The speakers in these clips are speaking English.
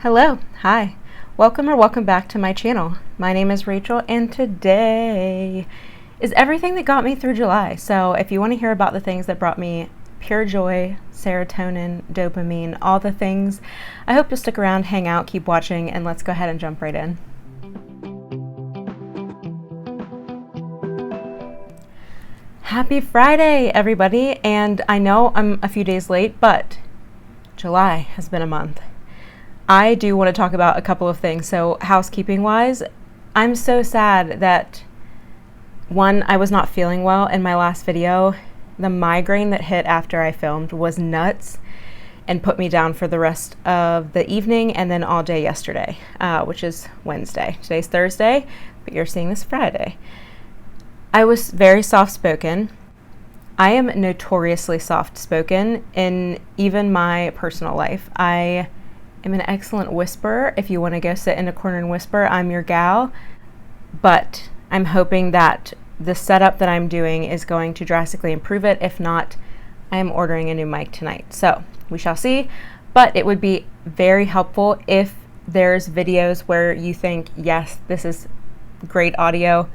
Hello, hi, welcome or welcome back to my channel. My name is Rachel and today is everything that got me through July. So if you want to hear about the things that brought me pure joy, serotonin, dopamine, all the things, I hope you'll stick around, hang out, keep watching, and let's go ahead and jump right in. Happy Friday, everybody, and I know I'm a few days late, but July has been a month. I do want to talk about a couple of things. So housekeeping wise, I'm so sad that one, I was not feeling well in my last video. The migraine that hit after I filmed was nuts and put me down for the rest of the evening and then all day yesterday, which is Wednesday. Today's Thursday, but you're seeing this Friday. I was very soft-spoken. I am notoriously soft-spoken in even my personal life. I am an excellent whisperer. If you want to go sit in a corner and whisper, I'm your gal. But I'm hoping that the setup that I'm doing is going to drastically improve it. If not, I am ordering a new mic tonight. So we shall see. But it would be very helpful if there's videos where you think, yes, this is great audio,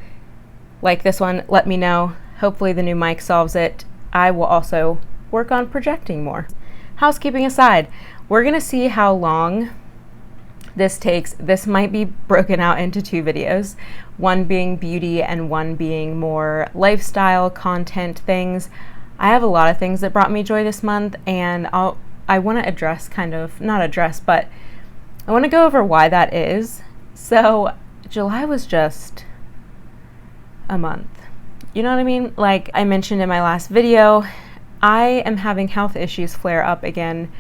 like this one, let me know. Hopefully the new mic solves it. I will also work on projecting more. Housekeeping aside, we're gonna see how long this takes. This might be broken out into two videos, one being beauty and one being more lifestyle content things. I have a lot of things that brought me joy this month, and I want to address but I want to go over why that is. So July was just a month. You know what I mean? Like I mentioned in my last video, I am having health issues flare up again,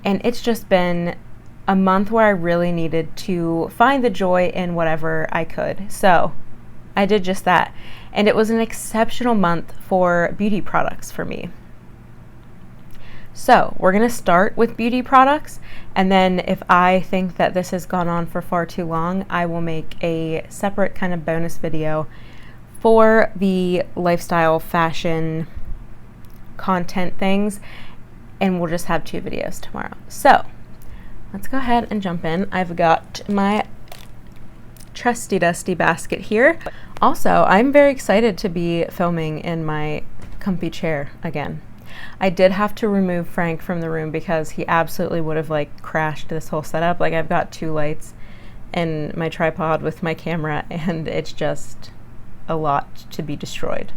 and it's just been a month where I really needed to find the joy in whatever I could. So I did just that, and it was an exceptional month for beauty products for me. So we're gonna start with beauty products, and then if I think that this has gone on for far too long, I will make a separate kind of bonus video for the lifestyle fashion content things, and we'll just have two videos tomorrow. So let's go ahead and jump in. I've got my trusty dusty basket here. Also, I'm very excited to be filming in my comfy chair again. I did have to remove Frank from the room because he absolutely would have like crashed this whole setup. Like I've got two lights and my tripod with my camera, and it's just a lot to be destroyed.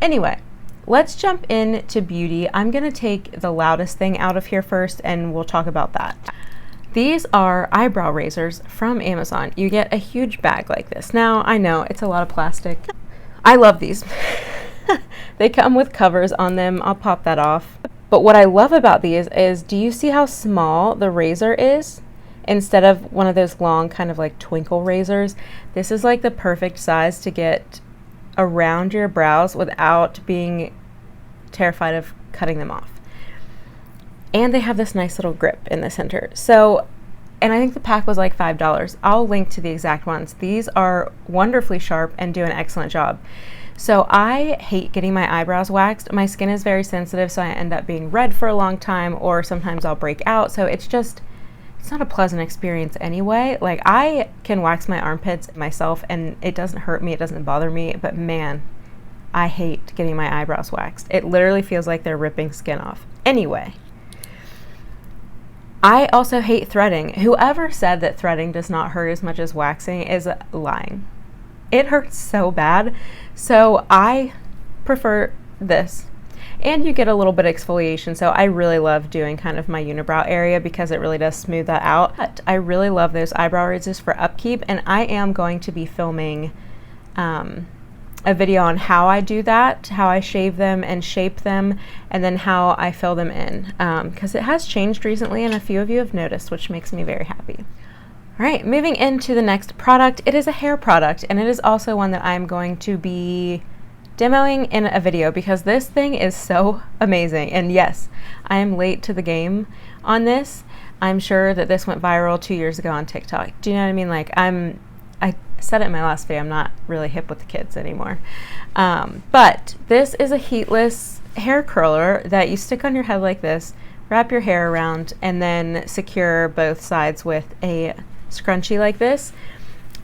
Anyway, let's jump into beauty. I'm gonna take the loudest thing out of here first and we'll talk about that. These are eyebrow razors from Amazon. You get a huge bag like this. Now, I know it's a lot of plastic. I love these. They come with covers on them. I'll pop that off. But what I love about these is, do you see how small the razor is? Instead of one of those long kind of like twinkle razors, this is like the perfect size to get around your brows without being terrified of cutting them off. And they have this nice little grip in the center. So, and I think the pack was like $5. I'll link to the exact ones. These are wonderfully sharp and do an excellent job. So I hate getting my eyebrows waxed. My skin is very sensitive, so I end up being red for a long time, or sometimes I'll break out. So it's not a pleasant experience anyway. Like I can wax my armpits myself and it doesn't hurt me, it doesn't bother me, but man, I hate getting my eyebrows waxed. It literally feels like they're ripping skin off. Anyway, I also hate threading. Whoever said that threading does not hurt as much as waxing is lying. It hurts so bad. So I prefer this. And you get a little bit of exfoliation, so I really love doing kind of my unibrow area because it really does smooth that out. But I really love those eyebrow razors for upkeep, and I am going to be filming a video on how I do that, how I shave them and shape them, and then how I fill them in, because it has changed recently and a few of you have noticed, which makes me very happy. All right, moving into the next product. It is a hair product, and it is also one that I'm going to be demoing in a video because this thing is so amazing. And yes, I am late to the game on this. I'm sure that this went viral 2 years ago on TikTok. Do you know what I mean? Like I said it in my last video, I'm not really hip with the kids anymore. But this is a heatless hair curler that you stick on your head like this wrap your hair around, and then secure both sides with a scrunchie like this.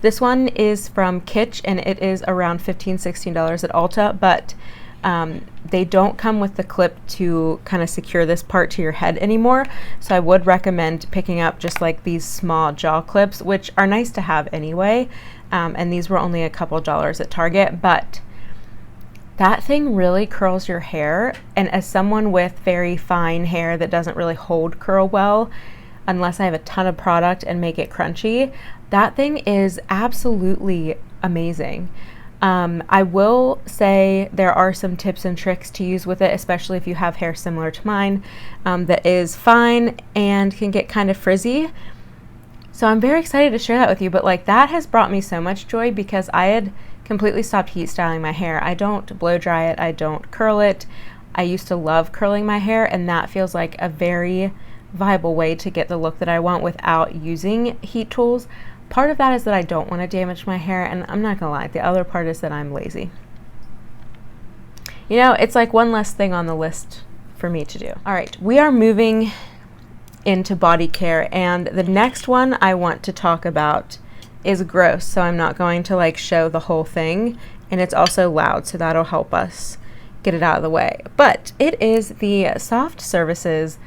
This one is from Kitsch, and it is around $15–16 at Ulta, but they don't come with the clip to kind of secure this part to your head anymore. So I would recommend picking up just like these small jaw clips, which are nice to have anyway. And these were only a couple dollars at Target, but that thing really curls your hair. And as someone with very fine hair that doesn't really hold curl well, unless I have a ton of product and make it crunchy, that thing is absolutely amazing. I will say there are some tips and tricks to use with it, especially if you have hair similar to mine, that is fine and can get kind of frizzy. So I'm very excited to share that with you, but like that has brought me so much joy because I had completely stopped heat styling my hair. I don't blow dry it, I don't curl it. I used to love curling my hair, and that feels like a very viable way to get the look that I want without using heat tools. Part of that is that I don't want to damage my hair, and I'm not gonna lie, the other part is that I'm lazy. You know, it's like one less thing on the list for me to do. All right, we are moving into body care, and the next one I want to talk about is gross, so I'm not going to like show the whole thing, and it's also loud, so that'll help us get it out of the way. But it is the Soft Services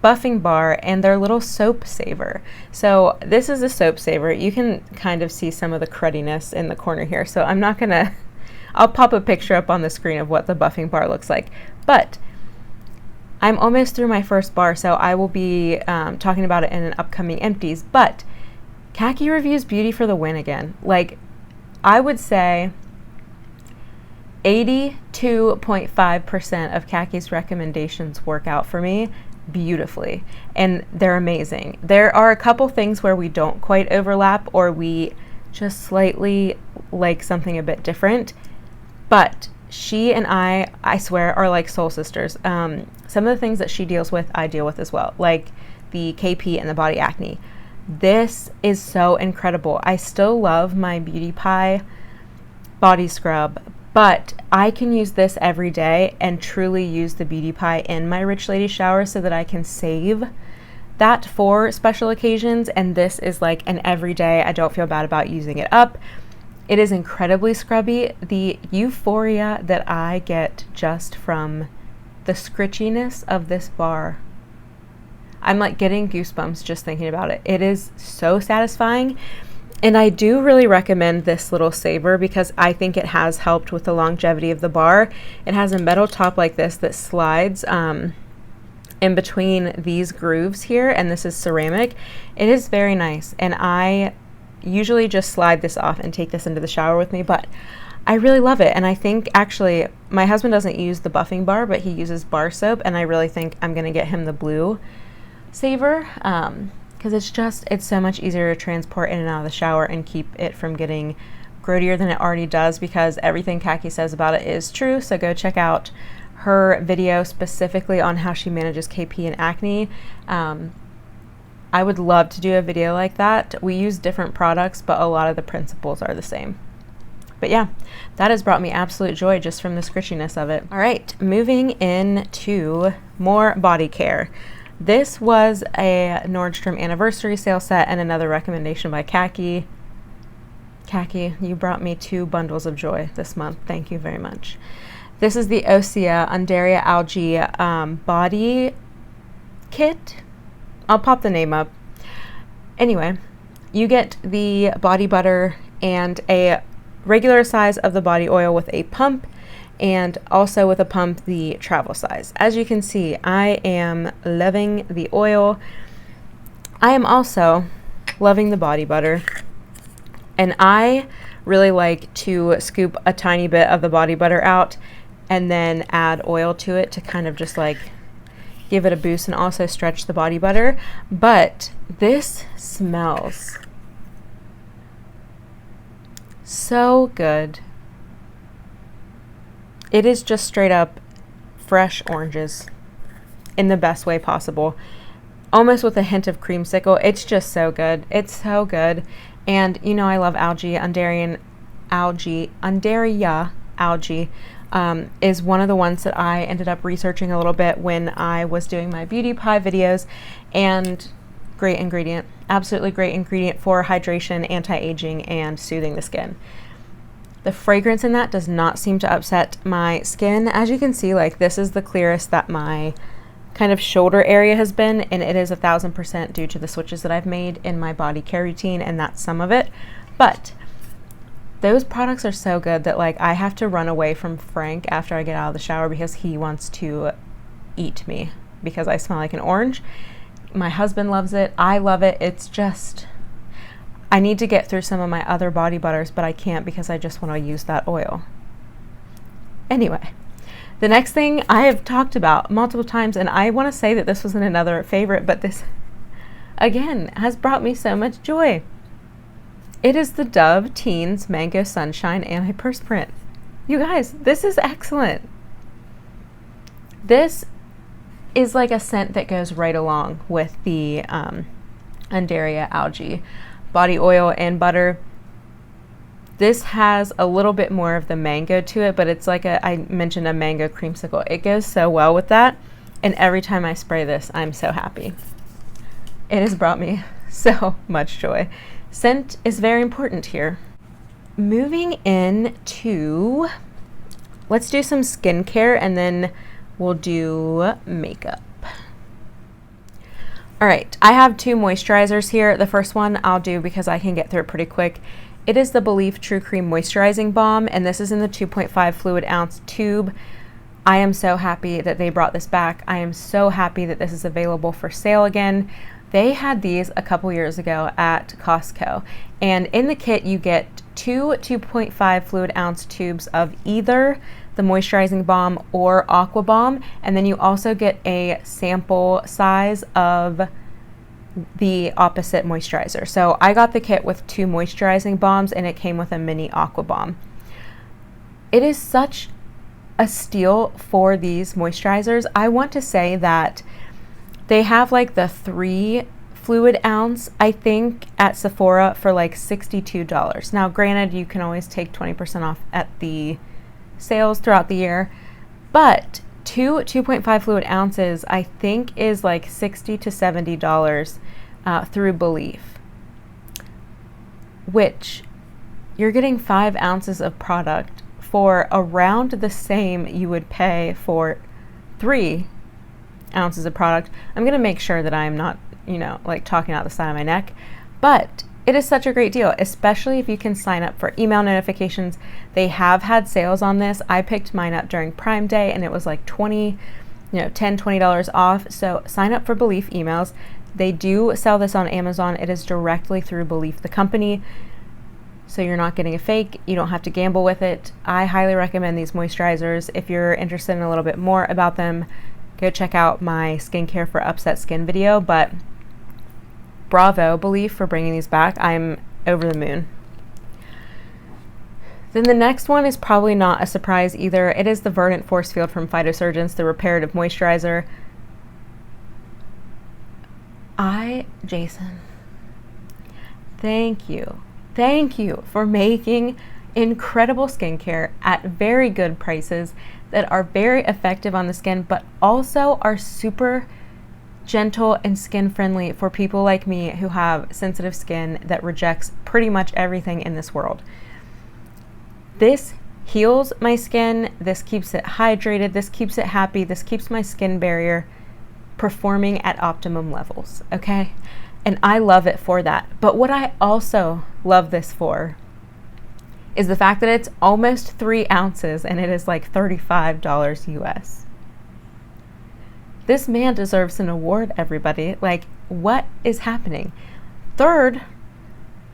buffing bar and their little soap saver. So this is a soap saver. You can kind of see some of the crudiness in the corner here, so I'm not gonna, I'll pop a picture up on the screen of what the buffing bar looks like. But I'm almost through my first bar, so I will be talking about it in an upcoming empties. But Khaki Reviews beauty for the win again. Like, I would say 82.5% of Khaki's recommendations work out for me beautifully, and they're amazing. There are a couple things where we don't quite overlap, or we just slightly like something a bit different, but she and I swear, are like soul sisters. Some of the things that she deals with, I deal with as well, like the KP and the body acne. This is so incredible. I still love my Beautypie body scrub, but I can use this every day and truly use the Beautypie in my Rich Lady shower so that I can save that for special occasions. And this is like an everyday, I don't feel bad about using it up. It is incredibly scrubby. The euphoria that I get just from the scritchiness of this bar, I'm like getting goosebumps just thinking about it. It is so satisfying. And I do really recommend this little saver because I think it has helped with the longevity of the bar. It has a metal top like this that slides in between these grooves here, and this is ceramic. It is very nice, and I usually just slide this off and take this into the shower with me, but I really love it. And I think actually my husband doesn't use the buffing bar, but he uses bar soap, and I really think I'm gonna get him the blue saver because it's so much easier to transport in and out of the shower and keep it from getting grodier than it already does, because everything Khaki says about it is true. So go check out her video specifically on how she manages KP and acne. I would love to do a video like that. We use different products, but a lot of the principles are the same. But yeah, that has brought me absolute joy just from the scritchiness of it. All right, moving into more body care. This was a Nordstrom anniversary sale set and another recommendation by Khaki. Khaki, you brought me 2 bundles of joy this month. Thank you very much. This is the Ocea Undaria Algae body kit. I'll pop the name up. Anyway, you get the body butter and a regular size of the body oil with a pump, and also with a pump the travel size. As you can see, I am loving the oil. I am also loving the body butter, and I really like to scoop a tiny bit of the body butter out and then add oil to it to kind of just like give it a boost and also stretch the body butter. But this smells so good. It is just straight up fresh oranges in the best way possible, almost with a hint of creamsicle. It's just so good. It's so good. And you know, I love algae, Undaria algae. is one of the ones that I ended up researching a little bit when I was doing my Beautypie videos, and great ingredient, absolutely great ingredient for hydration, anti-aging, and soothing the skin. The fragrance in that does not seem to upset my skin. As you can see, like, this is the clearest that my kind of shoulder area has been, and it is 1000% due to the switches that I've made in my body care routine, and that's some of it. But those products are so good that, like, I have to run away from Frank after I get out of the shower because he wants to eat me because I smell like an orange. My husband loves it. I love it. It's just, I need to get through some of my other body butters, but I can't because I just want to use that oil. Anyway, the next thing I have talked about multiple times, and I want to say that this wasn't another favorite, but this, again, has brought me so much joy. It is the Dove Teens Mango Sunshine Antiperspirant. You guys, this is excellent. This is like a scent that goes right along with the Undaria algae body oil and butter. This has a little bit more of the mango to it, but it's like I mentioned, a mango creamsicle. It goes so well with that, and every time I spray this, I'm so happy. It has brought me so much joy. Scent is very important here. Moving into, let's do some skincare, and then we'll do makeup. All right, I have 2 moisturizers here. The first one I'll do because I can get through it pretty quick. It is the Belif True Cream Moisturizing Balm, and this is in the 2.5 fluid ounce tube. I am so happy that they brought this back. I am so happy that this is available for sale again. They had these a couple years ago at Costco, and in the kit you get 2 2.5 fluid ounce tubes of either the moisturizing balm or aqua balm, and then you also get a sample size of the opposite moisturizer. So I got the kit with 2 moisturizing balms, and it came with a mini aqua balm. It is such a steal for these moisturizers. I want to say that they have like the 3 fluid ounce, I think, at Sephora for like $62. Now granted, you can always take 20% off at the sales throughout the year, but 2.5 fluid ounces I think is like $60 to $70 through Belif, which you're getting 5 ounces of product for around the same you would pay for 3 ounces of product. I'm gonna make sure that I'm not, you know, like talking out the side of my neck, but it is such a great deal, especially if you can sign up for email notifications. They have had sales on this. I picked mine up during Prime Day, and it was like $10, $20 off. So sign up for Belif emails. They do sell this on Amazon. It is directly through Belif, the company. So you're not getting a fake. You don't have to gamble with it. I highly recommend these moisturizers. If you're interested in a little bit more about them, go check out my skincare for upset skin video. But bravo, Belif, for bringing these back. I'm over the moon. Then the next one is probably not a surprise either. It is the Verdant Force Field from Phytosurgeons, the Reparative Moisturizer. Jason, thank you. Thank you for making incredible skincare at very good prices that are very effective on the skin, but also are super gentle and skin friendly for people like me who have sensitive skin that rejects pretty much everything in this world. This heals my skin, this keeps it hydrated, this keeps it happy, this keeps my skin barrier performing at optimum levels, okay? And I love it for that. But what I also love this for is the fact that it's almost 3 ounces and it is like $35 US. This man deserves an award, everybody. Like, what is happening? Third,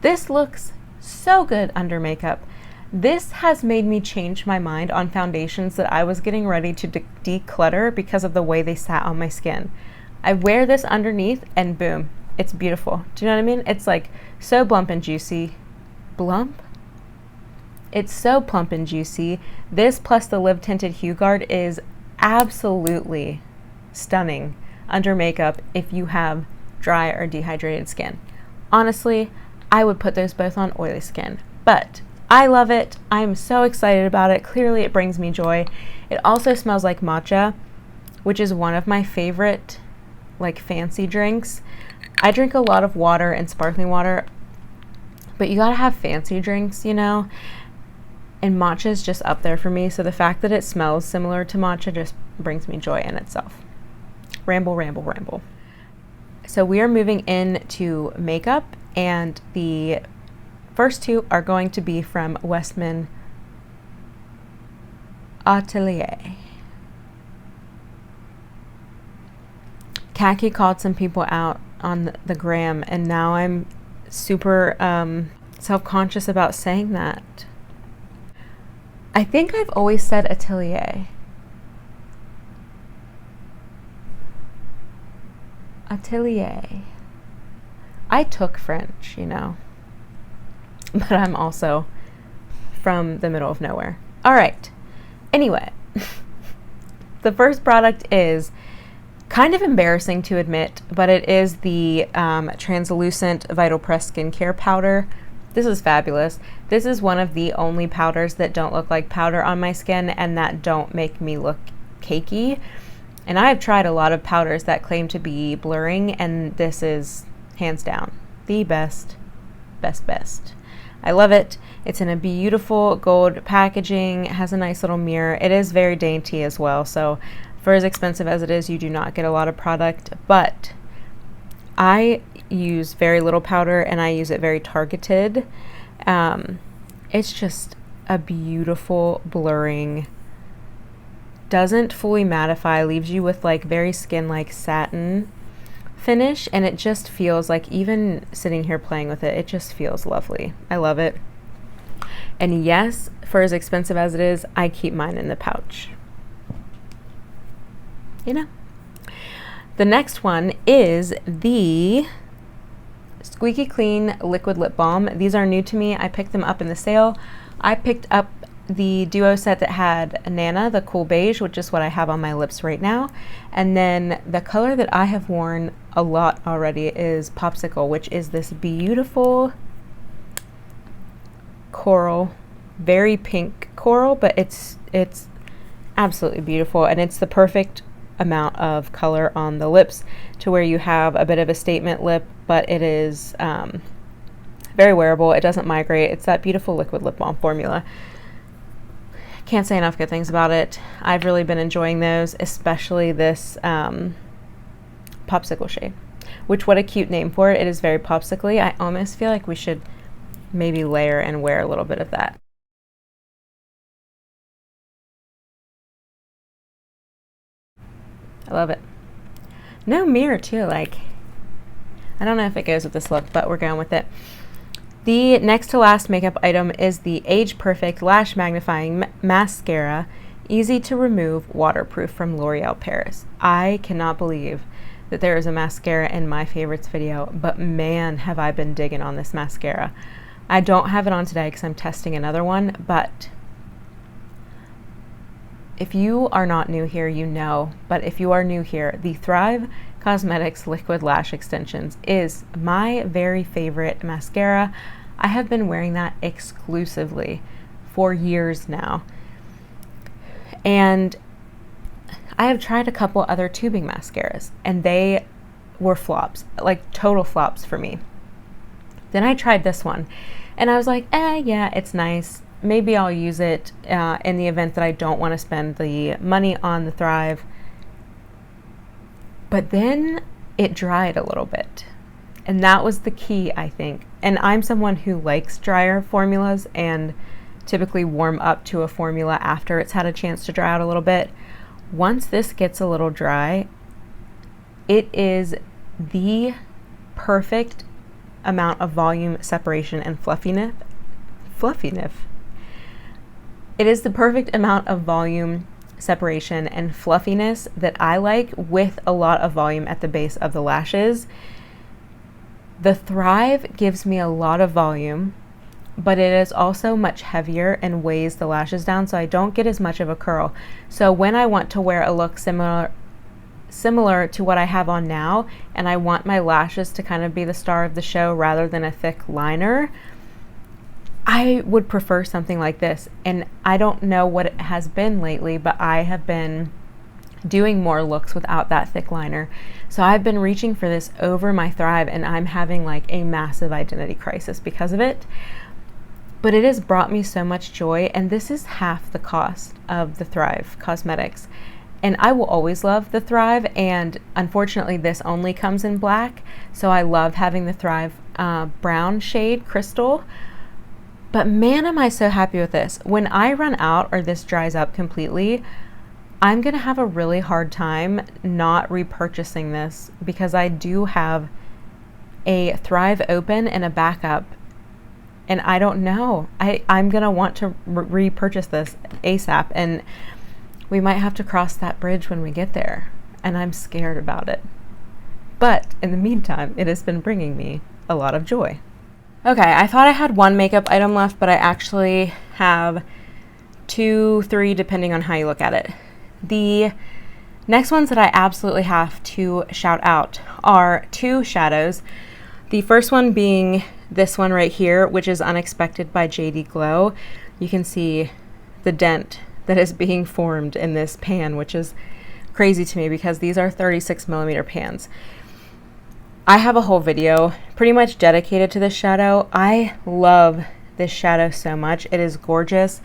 this looks so good under makeup. This has made me change my mind on foundations that I was getting ready to declutter because of the way they sat on my skin. I wear this underneath and boom, it's beautiful. Do you know what I mean? It's like so plump and juicy. Blump? It's so plump and juicy. This plus the Live Tinted Hue Guard is absolutely stunning under makeup if you have dry or dehydrated skin. Honestly, I would put those both on oily skin, but I love it. I'm so excited about it. Clearly it brings me joy. It also smells like matcha, which is one of my favorite like fancy drinks. I drink a lot of water and sparkling water, but you gotta have fancy drinks, you know? And matcha is just up there for me, so the fact that it smells similar to matcha just brings me joy in itself. Ramble, ramble, ramble. So we are moving into makeup, and the first two are going to be from Westman Atelier. Khaki called some people out on the gram, and now I'm super self-conscious about saying that. I think I've always said Atelier. Atelier. I took French, you know, but I'm also from the middle of nowhere. All right. Anyway, the first product is kind of embarrassing to admit, but it is the translucent Vital Press skincare powder. This is fabulous. This is one of the only powders that don't look like powder on my skin and that don't make me look cakey. And I have tried a lot of powders that claim to be blurring, and this is hands down the best. I love it. It's in a beautiful gold packaging. It has a nice little mirror. It is very dainty as well, so for as expensive as it is, you do not get a lot of product, but I use very little powder and I use it very targeted. It's just a beautiful blurring, doesn't fully mattify, leaves you with like very skin-like satin finish, and it just feels like, even sitting here playing with it, it just feels lovely. I love it. And yes, for as expensive as it is, I keep mine in the pouch. You know. The next one is the Squeaky Clean Liquid Lip Balm. These are new to me. I picked them up in the sale. I picked up the duo set that had Nana, the cool beige, which is what I have on my lips right now. And then the color that I have worn a lot already is Popsicle, which is this beautiful coral, very pink coral, but it's absolutely beautiful, and it's the perfect amount of color on the lips to where you have a bit of a statement lip, but it is very wearable. It doesn't migrate. It's that beautiful liquid lip balm formula. Can't say enough good things about it. I've really been enjoying those, especially this Popsicle shade, which, what a cute name for it. It is very popsicle-y. I almost feel like we should maybe layer and wear a little bit of that. I love it. No mirror too, like, I don't know if it goes with this look, but we're going with it. The next to last makeup item is the Age Perfect Lash Magnifying Mascara, easy to remove, waterproof, from L'Oreal Paris. I cannot believe that there is a mascara in my favorites video, but man, have I been digging on this mascara. I don't have it on today because I'm testing another one, but if you are not new here, you know, but if you are new here, the Thrive Causemetics Liquid Lash Extensions is my very favorite mascara. I have been wearing that exclusively for years now. And I have tried a couple other tubing mascaras, and they were flops, like total flops for me. Then I tried this one, and I was like, yeah, it's nice. Maybe I'll use it in the event that I don't want to spend the money on the Thrive. But then it dried a little bit. And that was the key, I think. And I'm someone who likes drier formulas and typically warm up to a formula after it's had a chance to dry out a little bit. Once this gets a little dry, it is the perfect amount of volume, separation, and fluffiness. It is the perfect amount of volume, separation, and fluffiness that I like, with a lot of volume at the base of the lashes. The Thrive gives me a lot of volume, but it is also much heavier and weighs the lashes down, so I don't get as much of a curl. So when I want to wear a look similar to what I have on now, and I want my lashes to kind of be the star of the show rather than a thick liner, I would prefer something like this, and I don't know what it has been lately, but I have been doing more looks without that thick liner. So I've been reaching for this over my Thrive, and I'm having like a massive identity crisis because of it. But it has brought me so much joy, and this is half the cost of the Thrive Causemetics. And I will always love the Thrive, and unfortunately this only comes in black, so I love having the Thrive brown shade crystal. But man, am I so happy with this. When I run out or this dries up completely, I'm gonna have a really hard time not repurchasing this, because I do have a Thrive open and a backup, and I don't know. I'm gonna want to repurchase this ASAP, and we might have to cross that bridge when we get there, and I'm scared about it. But in the meantime, it has been bringing me a lot of joy. Okay, I thought I had one makeup item left, but I actually have 2, 3, depending on how you look at it. The next ones that I absolutely have to shout out are 2 shadows. The first one being this one right here, which is Unexpected by JD Glow. You can see the dent that is being formed in this pan, which is crazy to me because these are 36mm pans. I have a whole video pretty much dedicated to this shadow. I love this shadow so much. It is gorgeous,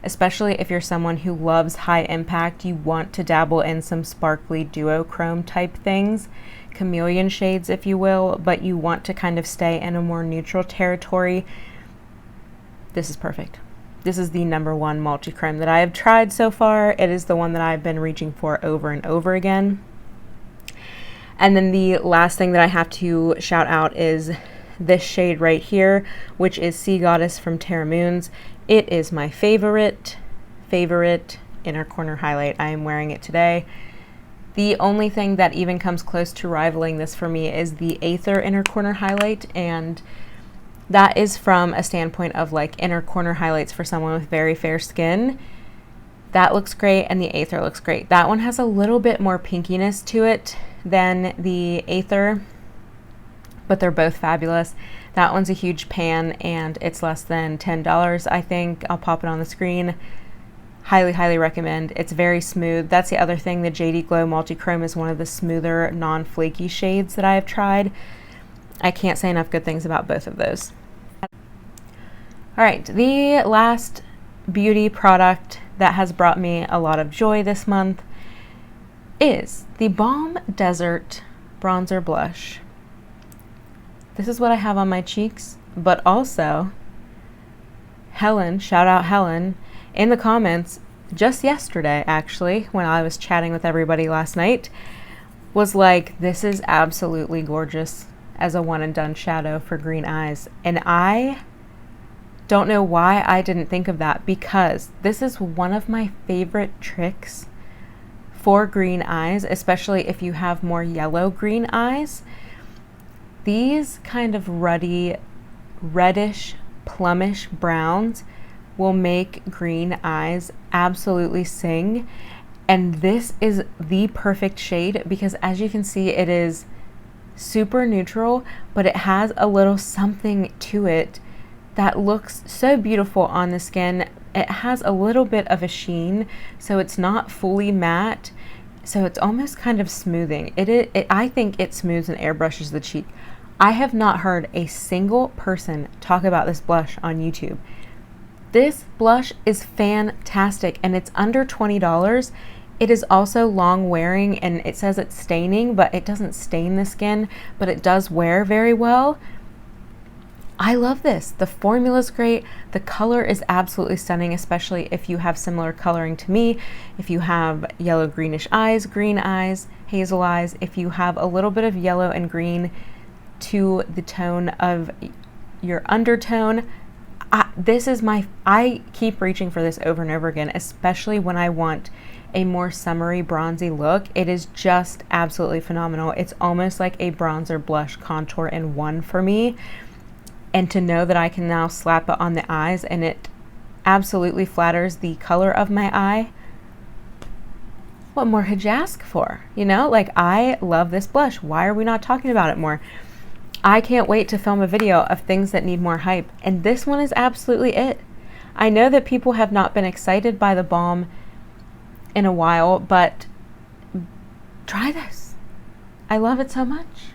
especially if you're someone who loves high impact. You want to dabble in some sparkly duochrome type things, chameleon shades if you will, but you want to kind of stay in a more neutral territory. This is perfect. This is the #1 multi-chrome that I have tried so far. It is the one that I've been reaching for over and over again. And then the last thing that I have to shout out is this shade right here, which is Sea Goddess from Terra Moons. It is my favorite inner corner highlight. I am wearing it today. The only thing that even comes close to rivaling this for me is the Aether inner corner highlight, and that is from a standpoint of like inner corner highlights for someone with very fair skin. That looks great, and the Aether looks great. That one has a little bit more pinkiness to it than the Aether, but they're both fabulous. That one's a huge pan, and it's less than $10, I think. I'll pop it on the screen. Highly recommend. It's very smooth. That's the other thing. The JD Glow Multi-Chrome is one of the smoother, non-flaky shades that I have tried. I can't say enough good things about both of those. All right, the last beauty product that has brought me a lot of joy this month is the Balm Desert Bronzer Blush. This is what I have on my cheeks, but also Helen, shout out Helen, in the comments just yesterday actually, when I was chatting with everybody last night, was like, this is absolutely gorgeous as a one and done shadow for green eyes. And I don't know why I didn't think of that, because this is one of my favorite tricks for green eyes, especially if you have more yellow green eyes. These kind of ruddy, reddish, plumish browns will make green eyes absolutely sing. And this is the perfect shade because, as you can see, it is super neutral, but it has a little something to it that looks so beautiful on the skin. It has a little bit of a sheen, so it's not fully matte, so it's almost kind of smoothing. I think it smooths and airbrushes the cheek. I have not heard a single person talk about this blush on YouTube. This blush is fantastic, and it's under $20. It is also long wearing, and it says it's staining, but it doesn't stain the skin, but it does wear very well. I love this. The formula's great. The color is absolutely stunning, especially if you have similar coloring to me. If you have yellow greenish eyes, green eyes, hazel eyes, if you have a little bit of yellow and green to the tone of your undertone, I keep reaching for this over and over again, especially when I want a more summery bronzy look. It is just absolutely phenomenal. It's almost like a bronzer blush contour in one for me. And to know that I can now slap it on the eyes and it absolutely flatters the color of my eye, what more could you ask for? You know, like, I love this blush. Why are we not talking about it more? I can't wait to film a video of things that need more hype, and this one is absolutely it. I know that people have not been excited by the balm in a while, but try this. I love it so much.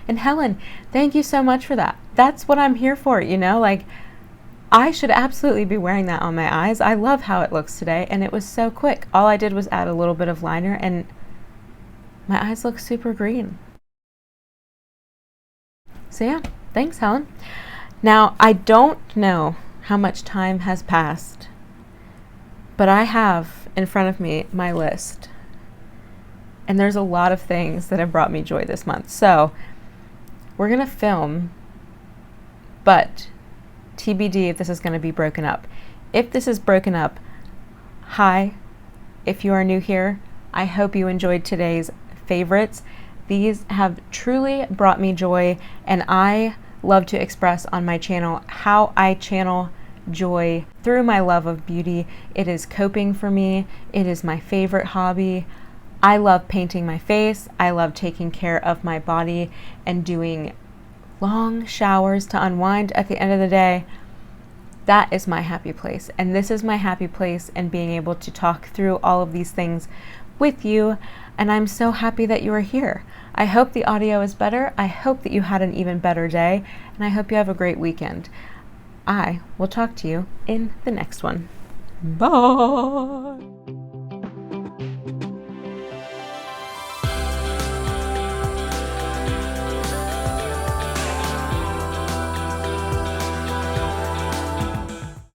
And Helen, thank you so much for that. That's what I'm here for, you know, like I should absolutely be wearing that on my eyes. I love how it looks today, and it was so quick. All I did was add a little bit of liner and my eyes look super green. So yeah, thanks Helen. Now, I don't know how much time has passed, but I have in front of me my list. And there's a lot of things that have brought me joy this month. So we're gonna film, but TBD if this is gonna be broken up. If this is broken up, hi, if you are new here, I hope you enjoyed today's favorites. These have truly brought me joy, and I love to express on my channel how I channel joy through my love of beauty. It is coping for me. It is my favorite hobby. I love painting my face. I love taking care of my body and doing long showers to unwind at the end of the day. That is my happy place. And this is my happy place, and being able to talk through all of these things with you. And I'm so happy that you are here. I hope the audio is better. I hope that you had an even better day, and I hope you have a great weekend. I will talk to you in the next one. Bye.